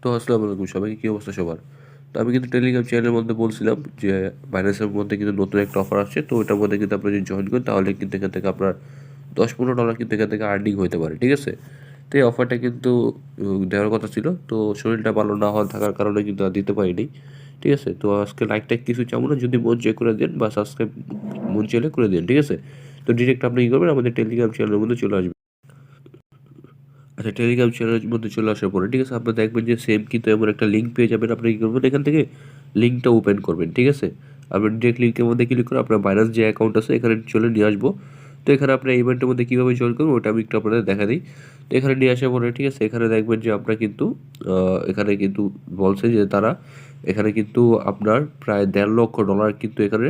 তো আসসালামু আলাইকুম সবাইকে, কী অবস্থা সবার? তো আমি কিন্তু টেলিগ্রাম চ্যানেলের মধ্যে বলছিলাম যে বাইন্যান্সের মধ্যে কিন্তু নতুন একটা অফার আসছে। তো ওটার মধ্যে কিন্তু আপনি যদি জয়েন করেন তাহলে কিন্তু এখান থেকে আপনার $10-15 কিন্তু এখান থেকে আর্নিং হতে পারে, ঠিক আছে? তো এই অফারটা কিন্তু দেওয়ার কথা ছিল। তো শরীরটা ভালো না হওয়ার থাকার কারণে কিন্তু আর দিতে পারিনি, ঠিক আছে? তো আজকে লাইক টাইক কিছু চাবো না, যদি মন চেয়ে করে দেন বা সাবস্ক্রাইব মন চাইলে করে দিন, ঠিক আছে? তো ডিরেক্ট আপনি কী করবেন, আমাদের টেলিগ্রাম চ্যানেলের মধ্যে চলে আসবেন। আচ্ছা, টেলিগ্রাম চ্যানেলের মধ্যে চলে আসার পরে, ঠিক আছে, আপনারা দেখবেন যে সেম কিন্তু এমন একটা লিঙ্ক পেয়ে যাবেন। আপনি কী করবেন, এখান থেকে লিঙ্কটা ওপেন করবেন, ঠিক আছে? আপনি ডিরেক্ট লিঙ্কের মধ্যে ক্লিক করে আপনার বাইন্যান্স যে অ্যাকাউন্ট আছে এখানে চলে নিয়ে আসবো। তো এখানে আপনার ইভেন্টের মধ্যে কীভাবে জয়েন করবেন ওটা আমি একটু আপনাদের দেখা দিই। তো এখানে নিয়ে আসার পরে, ঠিক আছে, এখানে দেখবেন যে আপনার কিন্তু এখানে কিন্তু বলছে যে তারা এখানে কিন্তু আপনার প্রায় $1.5 লাখ কিন্তু এখানে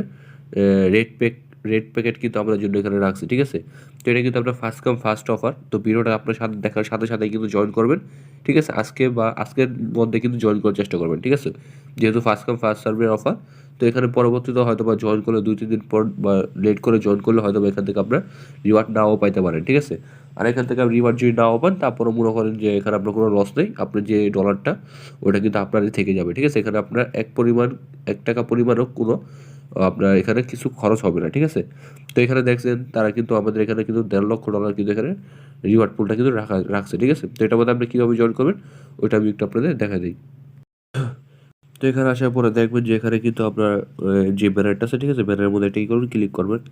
রেট পেক রেট প্যাকেট কিন্তু আমাদের জন্য এখানে রাখছে, ঠিক আছে? তো এটা কিন্তু আপনার ফার্স্ট কাম ফার্স্ট অফার। তো ভিডিওটা আপনার সাথে দেখার সাথে সাথেই কিন্তু জয়েন করবেন, ঠিক আছে? আজকে বা আজকের মধ্যে কিন্তু জয়েন করার চেষ্টা করবেন, ঠিক আছে? যেহেতু ফার্স্ট কাম ফার্স্ট সার্ভের অফার, তো এখানে পরবর্তীতে হয়তো বা জয়েন করলে 2-3 দিন পর বা লেট করে জয়েন করলে হয়তো বা এখান থেকে আপনার রিওয়ার্ড নাও পাইতে পারেন, ঠিক আছে? আর এখান থেকে আপনি রিওয়ার্ড যদি নাও পান তারপরও মনে করেন যে এখানে আপনার কোনো লস নেই। আপনার যে ডলারটা ওটা কিন্তু আপনারই থেকে যাবে, ঠিক আছে? এখানে আপনার ৳1 পরিমাণও কোনো আপনার এখানে কিছু খরচ হবে না, ঠিক আছে? তো এখানে দেখছেন তারা কিন্তু আমাদের এখানে কিন্তু $1.5 লাখ কিন্তু এখানে রিওয়ার্ড পুলটা কিন্তু রাখছে, ঠিক আছে? তো এটার মধ্যে আপনি কীভাবে জয়েন করবেন ওইটা আমি একটু আপনাদের দেখা দিই। তো এখানে আসার পরে দেখবেন যে এখানে কিন্তু আপনার যে ব্যানারটা আছে, ঠিক আছে? ব্যানারের মধ্যে এটা কী করবেন, ক্লিক করবেন।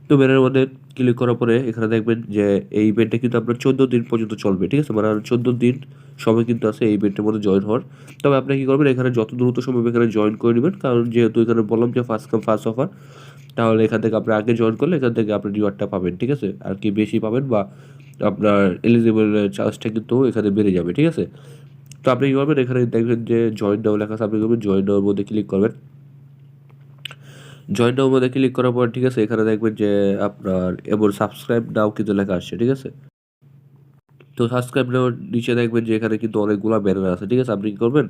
তো ব্যানারের মধ্যে ক্লিক করার পরে এখানে দেখবেন যে এই ইভেন্টটা কিন্তু আপনার 14 দিন পর্যন্ত চলবে, ঠিক আছে? মানে আর 14 দিন সময় কিন্তু আছে এই ইভেন্টের মধ্যে জয়েন হওয়ার। তবে আপনি কী করবেন, এখানে যত দ্রুত সম্ভব এখানে জয়েন করে নেবেন। কারণ যেহেতু এখানে বললাম যে ফার্স্ট কাম ফার্স্ট অফার, তাহলে এখান থেকে আপনি আগে জয়েন করলে এখান থেকে আপনি রিওয়ার্ডটা পাবেন, ঠিক আছে? আর কি বেশি পাবেন বা আপনার এলিজিবল চার্জটা কিন্তু এখানে বেড়ে যাবে, ঠিক আছে? তো আপনি কী করবেন, এখানে দেখবেন যে জয়েন নাও লেখা আছে, আপনি করবেন জয়েন নাওর মধ্যে ক্লিক করবেন। জয়েন নাওর মধ্যে ক্লিক করার পর, ঠিক আছে, এখানে দেখবেন যে আপনার এবার সাবস্ক্রাইব নাও কিন্তু লেখা আসছে, ঠিক আছে? তো সাবস্ক্রাইব নাওর নিচে দেখবেন যে এখানে কিন্তু অনেকগুলা ব্যানার আছে, ঠিক আছে? আপনি কী করবেন,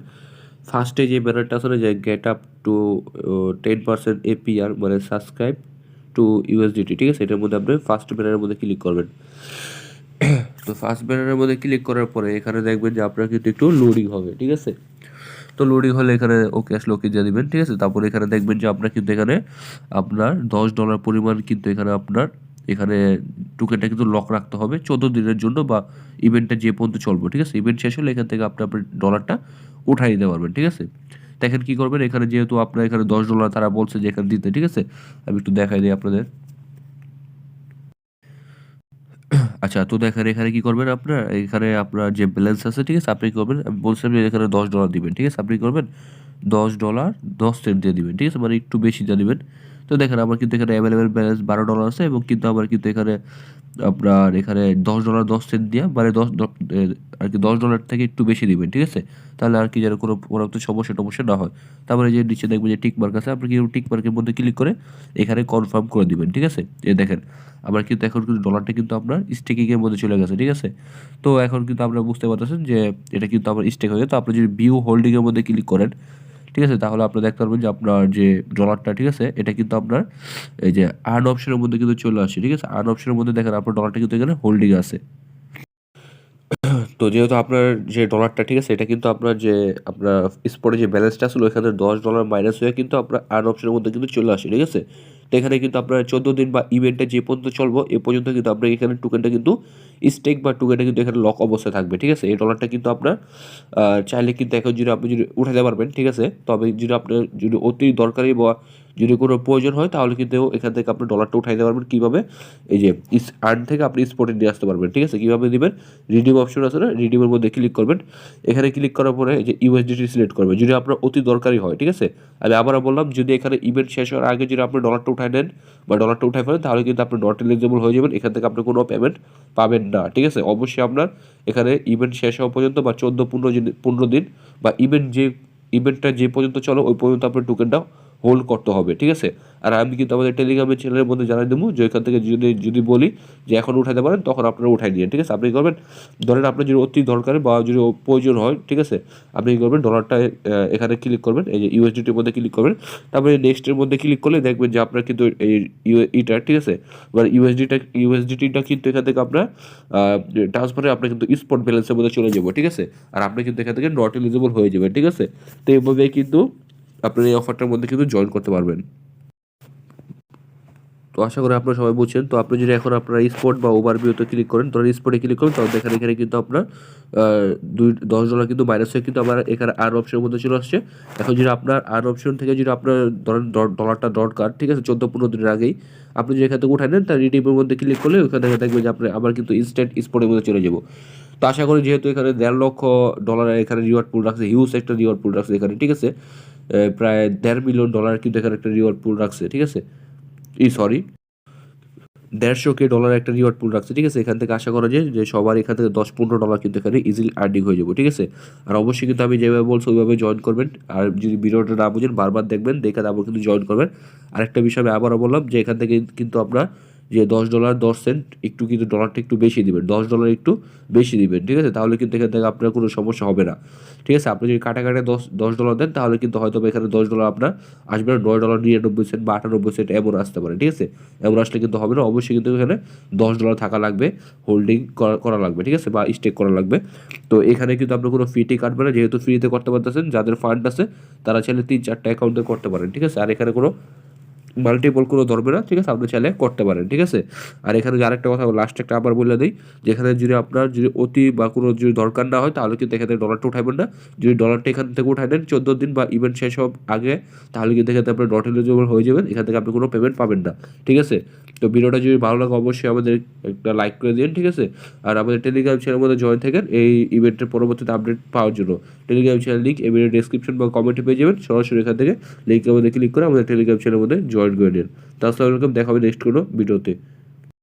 ফার্স্টে যে ব্যানারটা আছে না যে গেট আপ টু 10% APR মানে সাবস্ক্রাইব টু USDT, ঠিক আছে? এটার মধ্যে আপনি ফার্স্ট ব্যানারের মধ্যে ক্লিক করবেন। তো ফার্স্ট ব্যানারের মধ্যে ক্লিক করার পরে এখানে দেখবেন যে আপনার কিন্তু একটু লোডিং হবে, ঠিক আছে? তো লোডিং হলে এখানে ওকে আসলে ওকে দিয়ে দিবেন, ঠিক আছে? তারপরে এখানে দেখবেন যে আপনার কিন্তু এখানে আপনার $10 পরিমাণ কিন্তু এখানে আপনার এখানে টোকেনটা কিন্তু লক রাখতে হবে 14 দিনের জন্য বা ইভেন্টটা যে পর্যন্ত চলবে, ঠিক আছে? ইভেন্ট শেষ হলে এখান থেকে আপনি আপনার ডলারটা উঠায় নিতে পারবেন, ঠিক আছে? দেখেন কী করবেন, এখানে যেহেতু আপনার এখানে $10 তারা বলছে যে এখানে দিতে, ঠিক আছে? আমি একটু দেখাই দিই আপনাদের। আচ্ছা, তো দেখেন এখানে কি করবেন আপনার, এখানে আপনার যে ব্যালেন্স আছে, ঠিক আছে? আপনি কি করবেন, আমি বলছিলাম যে এখানে $10 দিবেন, ঠিক আছে? আপনি কি করবেন, $10 10 সেন্ট দিয়ে দিবেন, ঠিক আছে? মানে একটু বেশি দিয়ে দিবেন। তো দেখেন আমার কিন্তু এখানে এভেইলেবল ব্যালেন্স $12 আছে এবং কিন্তু আমার কিন্তু এখানে আপনার এখানে $10 10 সেন্ট দিয়া মানে আরকি $10 থেকে একটু বেশি দিবেন, ঠিক আছে? তাহলে আর কি যেন কোনো পরবর্তী সমস্যা না হয়। তারপরে যে নিচে দেখবেন যে টিক মার্ক আছে, আপনি কি টিক মার্কের মধ্যে ক্লিক করে এখানে কনফার্ম করে দিবেন, ঠিক আছে? এই দেখেন আমার কিন্তু এখন কিন্তু ডলারটা কিন্তু আপনার স্টেকিং এর মধ্যে চলে গেছে, ঠিক আছে? তো এখন কিন্তু আপনারা বুঝতে পারতেছেন যে এটা কিন্তু আমার স্টেক হয়ে গেছে। তো আপনি যদি ভিউ হোল্ডিং এর মধ্যে ক্লিক করেন, ঠিক আছে? তাহলে আপনি দেখতে পারবেন যে আপনার যে ডলারটা, ঠিক আছে? এটা কিন্তু আপনার এই যে আর্ন অপশনের মধ্যে কিন্তু চলে আসছে, ঠিক আছে? আর্ন অপশনের মধ্যে দেখেন আপনার ডলারটা কিন্তু এখানে হোল্ডিং আছে। তো যেহেতু আপনার যে ডলারটা, ঠিক আছে? এটা কিন্তু আপনার যে আপনার স্পটে যে ব্যালেন্সটা ছিল ওখানে $10 মাইনাস হয়ে কিন্তু আপনার আর্ন অপশনের মধ্যে কিন্তু চলে আসে, ঠিক আছে? তো এখানে কিন্তু আপনার 14 দিন বা ইভেন্টটা যে পর্যন্ত চলবো এ পর্যন্ত কিন্তু আপনার এখানে টোকেনটা কিন্তু স্টেক বা টোকেনটা কিন্তু এখানে লক অবস্থায় থাকবে, ঠিক আছে? এই ডলারটা কিন্তু আপনার চাইলে কিন্তু এখন যদি আপনি যদি উঠাতে পারবেন, ঠিক আছে? তবে যদি আপনার যদি অতি দরকারি বা যদি কোনো প্রয়োজন হয় তাহলে কিন্তু এখান থেকে আপনি ডলারটা উঠাইতে পারবেন। কীভাবে? এই যে আর্ন থেকে আপনি স্পটে নিয়ে আসতে পারবেন, ঠিক আছে? কীভাবে দিবেন? রিডিম অপশন আছে না? রিডিমের মধ্যে ক্লিক করবেন। এখানে ক্লিক করার পরে এই যে USDT সিলেক্ট করবেন যদি আপনার অতি দরকারি হয়, ঠিক আছে? আমি আবারও বললাম, যদি এখানে ইভেন্ট শেষ হওয়ার আগে যদি আপনি ডলারটা উঠায় নেন বা ডলারটা উঠায় ফেলেন তাহলে কিন্তু আপনি নট এলিজিবল হয়ে যাবেন। এখান থেকে আপনি কোনো পেমেন্ট পাবেন না, ঠিক আছে? অবশ্যই আপনার এখানে ইভেন্ট শেষ হওয়া পর্যন্ত বা 14-15 দিন বা ইভেন্টটা যে পর্যন্ত চলে ওই পর্যন্ত আপনার টোকেনটা হোল্ড করতে হবে, ঠিক আছে। আর আমি কিন্তু আমাদের টেলিগ্রামের চ্যানেলের মধ্যে জানাই দেবো যে এখান থেকে যদি বলি যে এখন উঠাতে পারেন, তখন আপনারা উঠাই নিন, ঠিক আছে। আপনি করবেন, ধরেন আপনার যদি অতি দরকার বা যদি প্রয়োজন হয়, ঠিক আছে, আপনি কী করবেন, ডলারটা এখানে ক্লিক করবেন, এই যে ইউএসডিটির মধ্যে ক্লিক করবেন, তারপরে নেক্সটের মধ্যে ক্লিক করলে দেখবেন যে আপনার কিন্তু এই ইটা, ঠিক আছে, এবার ইউএসডিটিটা কিন্তু এখান থেকে আপনার ট্রান্সফারে আপনার কিন্তু স্পট ব্যালেন্সের মধ্যে চলে যাবো, ঠিক আছে। আর আপনি কিন্তু এখান থেকে নট এলিজিবল হয়ে যাবেন, ঠিক আছে। তো এইভাবে কিন্তু আপনার এই অফারটার মধ্যে কিন্তু জয়েন করতে পারবেন। তো আশা করি আপনারা সবাই বুঝছেন। তো আপনি যদি এখন আপনার স্পট বা ওভারভিউতে ক্লিক করেন, ধরেন স্পটে ক্লিক করেন, তাহলে দেখেন এখানে কিন্তু আপনার $10 কিন্তু মাইনাস হয়ে কিন্তু আমার এখানে আর অপশনের মধ্যে চলে আসছে। এখন যদি আপনার আর অপশন থেকে যদি আপনার ধরেন ডলারটা দরকার, ঠিক আছে, 14-15 দিনের আগেই আপনি যদি এখান থেকে উঠাই নেন, তার রিডিমের মধ্যে ক্লিক করলে ওখানে দেখবেন যে আপনি আবার কিন্তু ইনস্ট্যান্ট স্পটের মধ্যে চলে যাবো। তো আশা করি যেহেতু এখানে $1.5 লক্ষ এখানে রিওয়ার্ড পুল রাখছে, হিউজ একটা রিওয়ার্ড পুল রাখছে এখানে, ঠিক আছে, প্রায় $1.5 মিলিয়ন কিন্তু এখানে একটা রিওয়ার্ড পুল রাখছে, ঠিক আছে, সরি, $150K একটা রিওয়ার্ড পুল রাখছে, ঠিক আছে। এখান থেকে আশা করা যায় যে সবার এখান থেকে $10-15 কিন্তু এখানে ইজিলি আর্নিং হয়ে যাবে, ঠিক আছে। আর অবশ্যই কিন্তু আমি যেভাবে বলছি ওইভাবে জয়েন করবেন। আর যদি ভিডিওটা না বুঝেন বারবার দেখবেন, দেখে তারপর কিন্তু জয়েন করবেন। আরেকটা বিষয় আমি আবারও বললাম যে এখান থেকে কিন্তু আপনার যে $10.10 একটু কিন্তু ডলারটা একটু বেশি দিবেন, $10 একটু বেশি দিবেন, ঠিক আছে, তাহলে কিন্তু এখান থেকে আপনার কোনো সমস্যা হবে না, ঠিক আছে। আপনি যদি কাটা $10 দেন, তাহলে কিন্তু হয়তো এখানে $10 আপনার আসবে না, $9.99 বা 98 এমন আসতে পারে, ঠিক আছে। এমন আসলে কিন্তু হবে না, অবশ্যই কিন্তু এখানে $10 থাকা লাগবে, হোল্ডিং করা লাগবে, ঠিক আছে, বা স্টেক করা লাগবে। তো এখানে কিন্তু আপনার কোনো ফিটি কাটবে না, যেহেতু ফ্রিতে করতে পারতেছেন। যাদের ফান্ড আছে তারা চাইলে 3-4টা অ্যাকাউন্টে করতে পারেন, ঠিক আছে। আর এখানে কোনো মাল্টিপল কোনো ধরবে না, ঠিক আছে, আপনি চাইলে করতে পারেন, ঠিক আছে। আর এখানে যে আরেকটা কথা লাস্ট একটা আবার বলে দিই, যেখানে যদি আপনার যদি অতি বা কোনো যদি দরকার না হয়, তাহলে কিন্তু এখানে ডলারটা উঠাবেন না। যদি ডলারটা এখান থেকে উঠাই নেন 14 দিন বা ইভেন্ট শেষ হওয়ার আগে, তাহলে কিন্তু এখানে আপনার নট এলিজিবল হয়ে যাবেন, এখান থেকে আপনি কোনো পেমেন্ট পাবেন না, ঠিক আছে। তো ভিডিওটা যদি ভালো লাগে অবশ্যই আমাদের একটা লাইক করে দিন, ঠিক আছে। আর আমাদের টেলিগ্রাম চ্যানেলের মধ্যে জয়েন থাকেন এই ইভেন্টের পরবর্তীতে আপডেট পাওয়ার জন্য। টেলিগ্রাম চ্যানেল লিঙ্ক এই ভিডিও ডেসক্রিপশন বা কমেন্টে পেয়ে যাবেন, সরাসরি এখান থেকে লিঙ্কের মধ্যে ক্লিক করে আমাদের টেলিগ্রাম চ্যানেলের মধ্যে জয়েন করে নিন। তাহলে দেখা হবে নেক্সট কোনো ভিডিওতে।